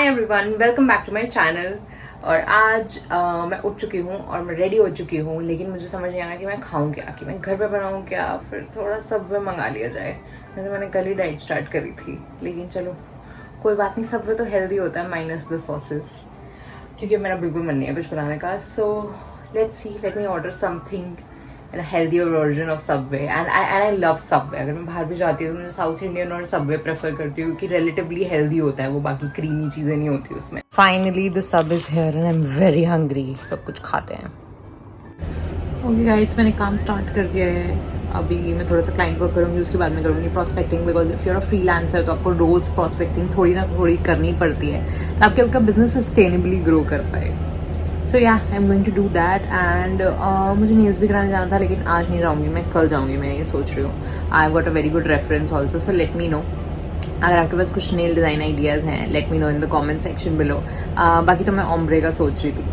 Hi everyone, welcome back to my channel. और आज मैं उठ चुकी हूँ और मैं रेडी हो चुकी हूँ, लेकिन मुझे समझ नहीं आ रहा कि मैं खाऊं क्या, कि मैं घर पे बनाऊं क्या, फिर थोड़ा सबवे मंगा लिया जाए। वैसे मैंने कल ही डाइट स्टार्ट करी थी, लेकिन चलो कोई बात नहीं, सबवे तो हेल्दी होता है माइनस द सॉसेस, क्योंकि मेरा बिल्कुल मन नहीं है कुछ बनाने का। So let's see, let me order something in a healthier version of Subway. And I love Subway. अगर मैं बाहर भी जाती हूँ तो मुझे साउथ इंडियन और सबवे प्रेफर करती हूँ, कि रिलेटिवली हेल्दी होता है वो, बाकी क्रीमी चीज़ें नहीं होती उसमें। Finally the sub is here and I am very hungry. सब कुछ खाते हैं। ओके गाइस, मैंने काम स्टार्ट कर दिया है। अभी मैं थोड़ा सा क्लाइंट वर्क करूँगी, उसके बाद मैं करूँगी prospecting, because if you're a freelancer तो आपको रोज़ प्रोस्पेक्टिंग थोड़ी ना थोड़ी करनी पड़ती है, तो आपके आपका बिजनेस सस्टेनेबली ग्रो कर पाए। So yeah I am going to do that. And मुझे नेल्स भी कराने जाना था, लेकिन आज नहीं जाऊँगी, मैं कल जाऊँगी, मैं ये सोच रही हूँ। I got a very good reference also, so let me no अगर आपके पास कुछ नेल डिज़ाइन आइडियाज़ हैं, late me know in the comment section below. बाकी तो मैं ओम्ब्रे का सोच रही थी,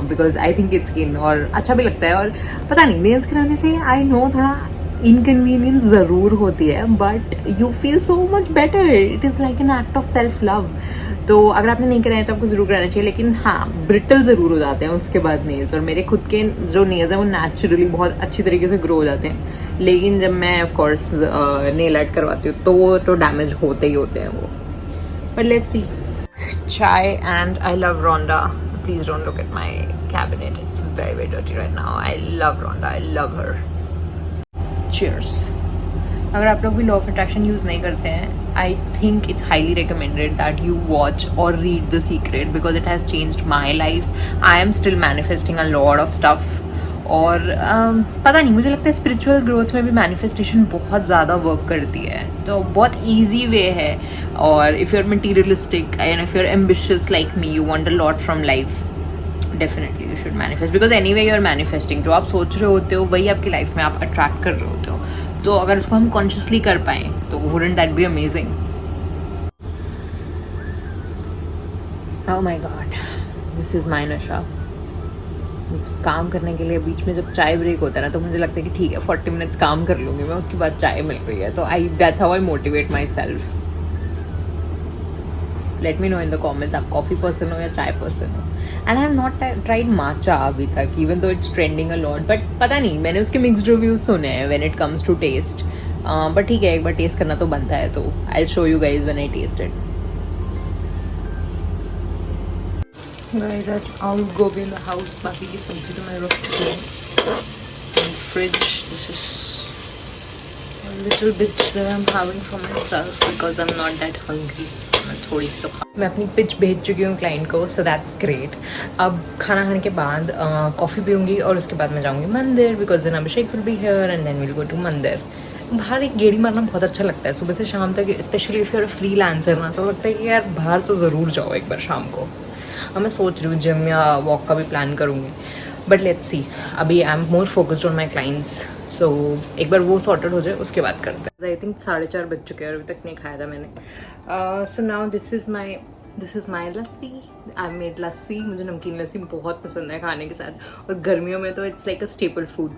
because I think it's in और अच्छा भी लगता है। और पता नहीं, नेल्स कराने से आई नो थोड़ा इनकन्वीनियंस ज़रूर होती है, but you feel so much better. It is like an act of self love. तो अगर आपने नहीं कराया तो आपको ज़रूर कराना चाहिए, लेकिन हाँ, ब्रिटल ज़रूर हो जाते हैं उसके बाद नेल्स। और मेरे खुद के जो नेल्स हैं वो नेचुरली बहुत अच्छी तरीके से ग्रो हो जाते हैं, लेकिन जब मैं ऑफ कोर्स नेल आर्ट करवाती हूँ तो डैमेज होते ही होते हैं वो। But let's see. Chai and I love Rhonda. Please don't look at my cabinet, it's very very dirty right now. I love Rhonda, I love her. Cheers. अगर आप लोग भी लॉ ऑफ अट्रैक्शन यूज़ नहीं करते हैं, I think it's highly recommended that you watch और read the secret, because it has changed my life. I am still manifesting a lot of stuff. और पता नहीं, मुझे लगता है स्पिरिचुअल ग्रोथ में भी मैनिफेस्टेशन बहुत ज़्यादा वर्क करती है, तो बहुत ईजी वे है। और if you are materialistic and if you are ambitious like me, you want a lot from life, definitely you should manifest, because anyway you are manifesting. जो आप सोच रहे होते हो वही आपकी लाइफ में आप अट्रैक्ट कर रहे होते हो। तो अगर उसको हम कॉन्शियसली कर पाए तो wouldn't that be amazing? Oh my God, this is my नशा। काम करने के लिए बीच में जब चाय ब्रेक होता है ना, तो मुझे लगता है कि ठीक है 40 मिनट्स काम कर लूँगी मैं, उसके बाद चाय मिल रही है, तो I that's how I motivate myself. Let me know in the comments, आप कॉफ़ी पर्सन हो या चाय पर्सन हो। And I have not tried matcha अभी तक, even though it's trending a lot, but पता नहीं, मैंने उसके मिक्स्ड रिव्यूज सुने हैं when it comes to taste. But ठीक है, एक बार टेस्ट करना तो बनता है, तो I will show you guys when I test it. Guys, आज आलू गोभी इन द हाउस, बाकी की सब्जी तो मैं रख चुकी हूँ इन fridge. This is little bit that I'm having for myself because I'm not that hungry. मैं थोड़ी सी तो मैं अपनी पिच भेज चुकी हूँ क्लाइंट को, so that's great. अब खाना खाने के बाद कॉफ़ी पीऊँगी और उसके बाद मैं जाऊँगी मंदिर, because then Abhishek will be here and then will go to mandir. बाहर एक गेड़ी मारना बहुत अच्छा लगता है सुबह से शाम तक, स्पेशली इफ़ यूर फ्रीलांसर ना, तो लगता है कि यार बाहर तो ज़रूर जाओ एक बार शाम को। अब मैं सोच रही हूँ जिम या वॉक का भी प्लान करूँगी, बट लेट्स सी। अभी I am more focused on my clients, so एक बार वो सॉर्टेड हो जाए उसके बाद करते हैं। आई थिंक 4:30 बज चुके हैं और अभी तक नहीं खाया था मैंने। So now this is my lassi. I made lassi. मुझे नमकीन लस्सी बहुत पसंद है खाने के साथ, और गर्मियों में तो it's like a staple food.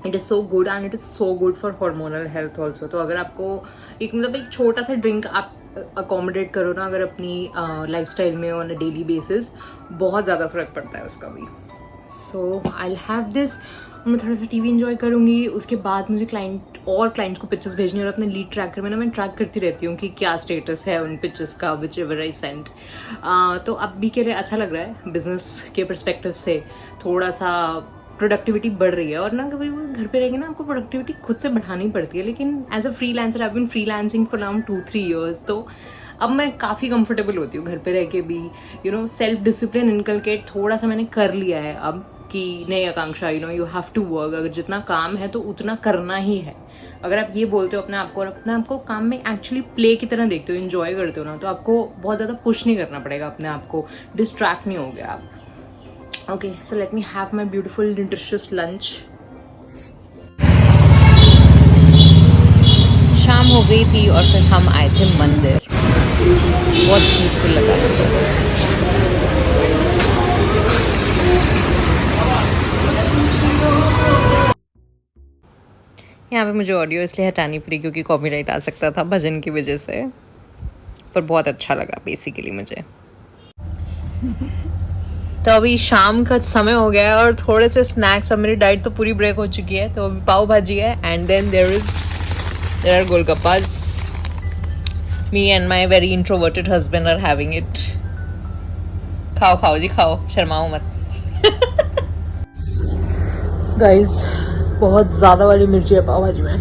It is so good and it is so good for hormonal health also. तो अगर आपको एक मतलब एक छोटा सा ड्रिंक आप अकोमोडेट करो ना अगर अपनी लाइफस्टाइल में ऑन अ डेली बेसिस, बहुत ज़्यादा फर्क पड़ता है उसका भी। सो आई विल हैव दिस। मैं थोड़ा सा टीवी एंजॉय करूँगी, उसके बाद मुझे क्लाइंट्स को पिक्चर्स भेजनी, और अपने लीड ट्रैकर में ना मैं ट्रैक करती रहती हूँ कि क्या स्टेटस है उन पिक्चर्स का, विच एवर आई सेंट। तो अभी के लिए अच्छा लग रहा है, बिजनेस के परस्पेक्टिव से थोड़ा सा प्रोडक्टिविटी बढ़ रही है। और ना कभी वो घर पे रहेंगे ना, आपको प्रोडक्टिविटी खुद से बढ़ानी पड़ती है, लेकिन as a freelancer I have been freelancing for around 2-3 years, तो अब मैं काफ़ी कंफर्टेबल होती हूँ घर पे रह के भी। सेल्फ डिसिप्लिन इनकलकेट थोड़ा सा मैंने कर लिया है अब, कि नहीं आकांक्षा, यू हैव टू वर्क। अगर जितना काम है तो उतना करना ही है। अगर आप ये बोलते हो अपने आप को और अपने आप को काम में एक्चुअली प्ले की तरह देखते हो, एंजॉय करते हो ना, तो आपको बहुत ज़्यादा पुश नहीं करना पड़ेगा अपने आप को, डिस्ट्रैक्ट नहीं हो गया आप। Okay, so let me have my beautiful nutritious lunch. शाम हो गई थी और फिर हम आए थे मंदिर। बहुत पीसफुल लगा था। यहाँ पे मुझे ऑडियो इसलिए हटानी पड़ी क्योंकि कॉपीराइट आ सकता था भजन की वजह से, पर बहुत अच्छा लगा बेसिकली मुझे। तो अभी शाम का समय हो गया है और थोड़े से स्नैक्स, अब मेरी डाइट तो पूरी ब्रेक हो चुकी है, तो अभी पाव भाजी है and then there are golgappas. Me and my very introverted husband are having it. खाओ खाओ जी खाओ, शर्माओ मत. गाइज बहुत ज़्यादा वाली मिर्ची है पाव भाजी में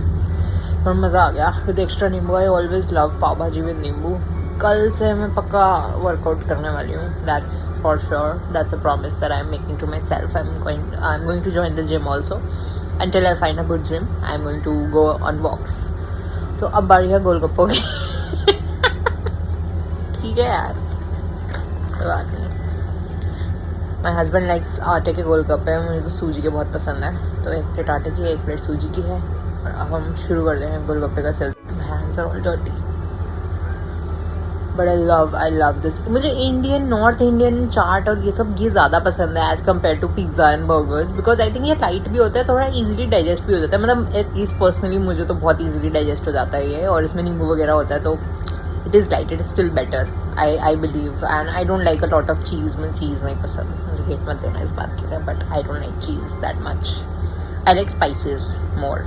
और मज़ा आ गया विद एक्स्ट्रा नींबू. आई ऑलवेज लव पाव भाजी विद नींबू. कल से मैं पक्का वर्कआउट करने वाली हूँ. That's for sure. That's a promise that I am making to myself. I am going to join the gym also. until I find a good gym, I'm going to go on walks. तो अब बारी है गोलगप्पों की. ठीक है यार, कोई बात नहीं. माई हस्बैंड लाइक्स आटे के गोलगप्पे. मुझे तो सूजी के बहुत पसंद है. तो एक प्लेट आटे की, एक प्लेट सूजी की है और अब हम शुरू कर रहे हैं गोलगप्पे का sale. Hands are all dirty but I love this. मुझे इंडियन, नॉर्थ इंडियन चाट और ये सब ये ज़्यादा पसंद है as compare to pizza and burgers. Because I think ये लाइट भी होता है, थोड़ा इजीली डाइजेस्ट भी हो जाता है. मतलब एटलीस्ट पर्सनली मुझे तो बहुत इजीली डाइजेस्ट हो जाता है ये. और इसमें नींबू वगैरह होता है तो it is light, it is still better I believe. And I don't like a lot of cheese. मुझे चीज़ नहीं पसंद. मुझे हेट मत देना इस बात के लिए, but I don't like cheese that much. I like spices more.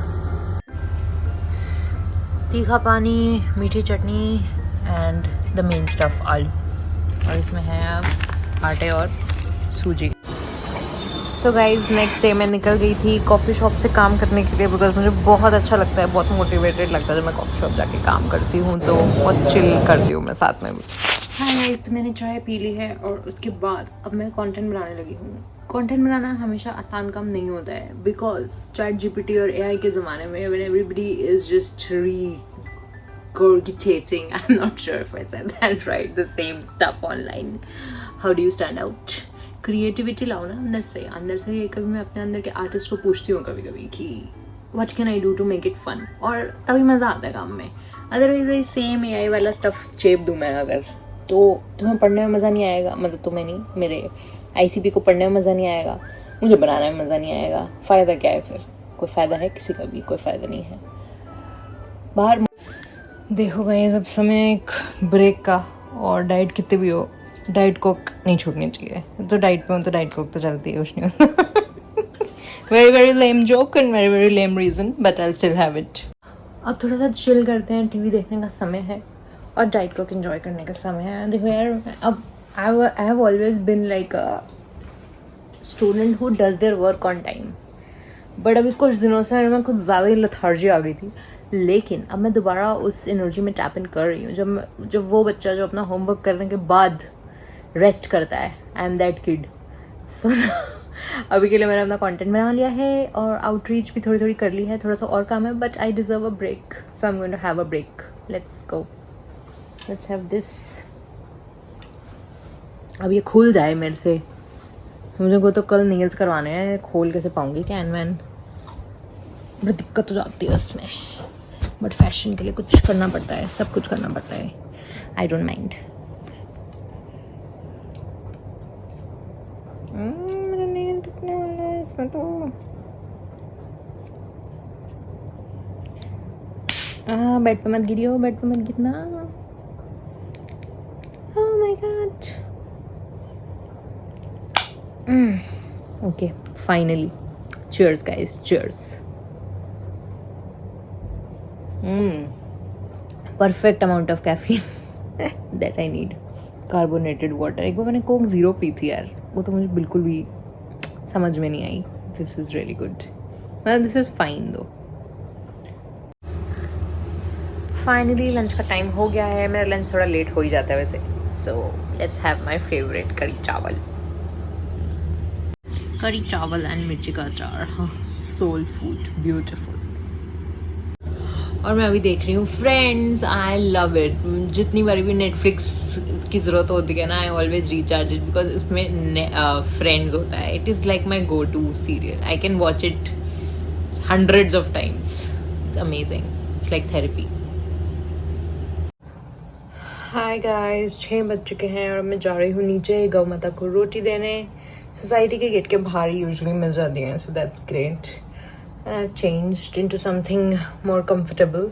तीखा पानी, मीठी chutney and the main stuff aloo. और इसमें है अब आटे और सूजी. तो गाइज नेक्स्ट डे मैं निकल गई थी कॉफ़ी शॉप से काम करने के लिए. बिकॉज मुझे बहुत अच्छा लगता है, बहुत मोटिवेटेड लगता है जब मैं कॉफ़ी शॉप जाके काम करती हूँ. तो बहुत चिल करती हूँ मैं साथ में भी. हाँ गाइज, तो मैंने चाय पी ली है और उसके बाद अब मैं कंटेंट बनाने लगी हूँ. कंटेंट बनाना हमेशा आसान काम नहीं होता है. बिकॉज ChatGPT और AI के ज़माने में when everybody is just regurgitating, I'm not sure if I said that right, the same stuff online. How do you stand out? Creativity लाओ ना अंदर से. ये कभी मैं अपने अंदर के आर्टिस्ट को पूछती हूँ कभी कभी कि what can I do to make it fun, और तभी मज़ा आता है काम में. अदरवाइज वही सेम AI वाला स्टफ चेप दूँ मैं अगर, तो तुम्हें पढ़ने में मज़ा नहीं आएगा. मतलब तुम्हें नहीं, मेरे ICP को पढ़ने में मज़ा नहीं आएगा, मुझे बनाने में मज़ा नहीं आएगा. फ़ायदा क्या है फिर? कोई फ़ायदा है किसी का भी? कोई फ़ायदा नहीं है. बाहर देखो गाइस, अब समय एक ब्रेक का. और डाइट कितने भी हो, डाइट कोक नहीं छूटनी चाहिए. तो डाइट पे हूँ तो डाइट कोक तो चलती है, कुछ नहीं. Very lame joke and very lame reason, but I still have it. अब थोड़ा सा चिल करते हैं. टीवी देखने का समय है और डाइट कोक एंजॉय करने का समय है. देखो यार, अब I have always been like a student who does their work on time. But अभी कुछ दिनों से मैं कुछ ज़्यादा ही लथार्जी आ गई थी. लेकिन अब मैं दोबारा उस एनर्जी में टैप इन कर रही हूँ. जब वो बच्चा जो अपना होमवर्क करने के बाद रेस्ट करता है, आई एम दैट किड. सो अभी के लिए मैंने अपना कंटेंट बना लिया है और आउटरीच भी थोड़ी कर ली है. थोड़ा सा और काम है, but I deserve a break, so I am going to have a break. Let's go, let's have this. अब ये खुल जाए मेरे से. मुझे को तो कल नेल्स करवाने हैं. खोल कैसे पाऊंगी कैन वैन? बड़ी दिक्कत हो जाती है उसमें. बट फैशन के लिए कुछ करना पड़ता है, सब कुछ करना पड़ता है. I don't mind. मेरा नेल टूटने वाला है इसमें तो. बेड पे मत गिरियो, बेड पे मत गिरना. Oh my God. Okay, finally. Cheers guys, cheers. Perfect amount of caffeine that I need. Carbonated water. एक बार मैंने कोक 0 पी थी यार, वो तो मुझे बिल्कुल भी समझ में नहीं आई. This is really good. मतलब this is fine though. Finally lunch का टाइम हो गया है. मेरा लंच थोड़ा लेट हो ही जाता है वैसे. So let's have my favorite कड़ी चावल. कड़ी चावल एंड मिर्ची का अचार. Soul food, beautiful. और मैं अभी देख रही हूँ फ्रेंड्स. I love it. जितनी बार भी नेटफ्लिक्स की ज़रूरत होती है ना, I always recharge it because उसमें फ्रेंड्स होता है. It is like my go to serial. I can watch it hundreds of times. It's amazing. It's like therapy. Hi guys, 6 बज चुके हैं और मैं जा रही हूँ नीचे गौ माता को रोटी देने. सोसाइटी के गेट के बाहर ही यूजुअली मिल जाती हैं, so that's great. I've changed into something more comfortable.